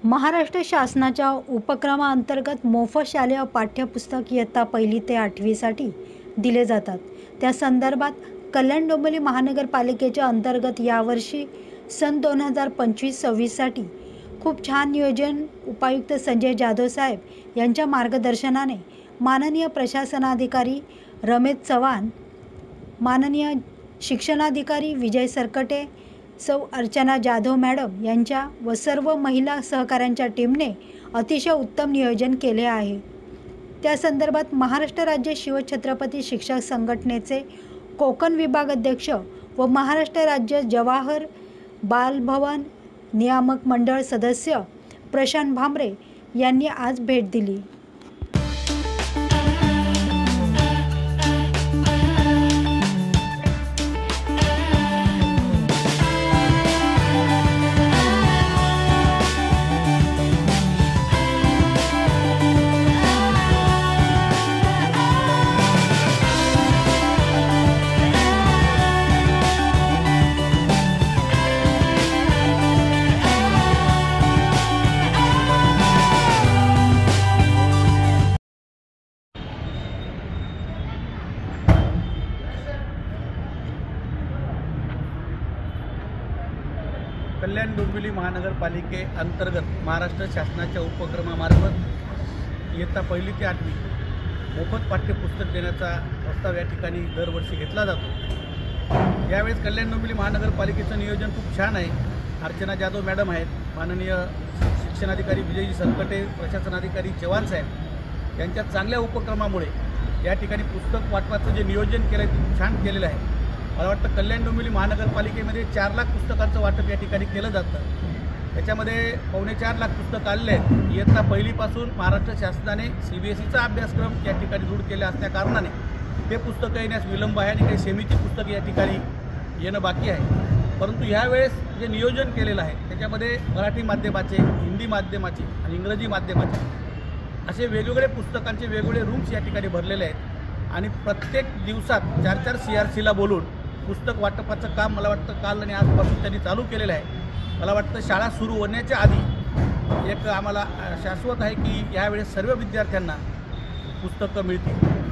महाराष्ट्र शासनाच्या उपक्रमांतर्गत मोफत शालेय पाठ्यपुस्तक इयत्ता 1ली ते 8वीसाठी दिले जातात। त्या संदर्भात कल्याण डोंबिवली महानगरपालिकेच्या अंतर्गत यावर्षी सन 2025-26साठी खूप छान नियोजन उपायुक्त संजय जाधव साहेब यांच्या मार्गदर्शनाने माननीय प्रशासनाधिकारी रमेश चव्हाण, माननीय शिक्षणाधिकारी विजय सरकटे, सौ अर्चना जाधव मॅडम यांच्या व सर्व महिला सहकाऱ्यांच्या टीमने अतिशय उत्तम नियोजन केले आहे। त्या संदर्भात महाराष्ट्र राज्य शिवछत्रपती शिक्षक संघटनेचे कोकण विभाग अध्यक्ष व महाराष्ट्र राज्य जवाहर बालभवन नियामक मंडळ सदस्य प्रशांत भामरे यांनी आज भेट दिली। कल्याण डोंबिवली महानगरपालिके अंतर्गत महाराष्ट्र शासनाच्या उपक्रमामार्फत इयत्ता 1ली ते 8वी मोफत पाठ्यपुस्तक देण्याचा प्रस्ताव या ठिकाणी दरवर्षी घेतला जातो। यावेळेस कल्याण डोंबिवली महानगरपालिकेचं नियोजन खूप छान आहे। अर्चना जाधव मॅडम आहेत, माननीय शिक्षणाधिकारी विजयजी सरकटे, प्रशासनाधिकारी चव्हाण साहेब यांच्या चांगल्या उपक्रमामुळे या ठिकाणी पुस्तक वाटपाचं जे नियोजन केलं आहे ते छान केलेलं आहे। मला वाटतं कल्याण डोंबिवली महानगरपालिकेमध्ये 4 लाख पुस्तकांचं वाटप या ठिकाणी केलं जातं। त्याच्यामध्ये 4.25 लाख पुस्तकं आलेले आहेत। इयत्ता 1लीपासून महाराष्ट्र शासनाने CBSEचा अभ्यासक्रम या ठिकाणी रूढ केला असल्या कारणाने ते पुस्तकं येण्यास विलंब आहे आणि काही सेमीची पुस्तकं या ठिकाणी येणं बाकी आहे। परंतु ह्यावेळेस जे नियोजन केलेलं आहे त्याच्यामध्ये मराठी माध्यमाचे, हिंदी माध्यमाचे आणि इंग्रजी माध्यमाचे असे वेगवेगळे पुस्तकांचे वेगवेगळे रूम्स या ठिकाणी भरलेले आहेत आणि प्रत्येक दिवसात 4-4 CRCला बोलून पुस्तक वाटपाचं काम मला वाटतं काल आणि आजपासून त्यांनी चालू केलेलं आहे। मला वाटतं शाळा सुरू होण्याच्या आधी एक आम्हाला शाश्वत आहे की यावेळेस सर्व विद्यार्थ्यांना पुस्तकं मिळतील।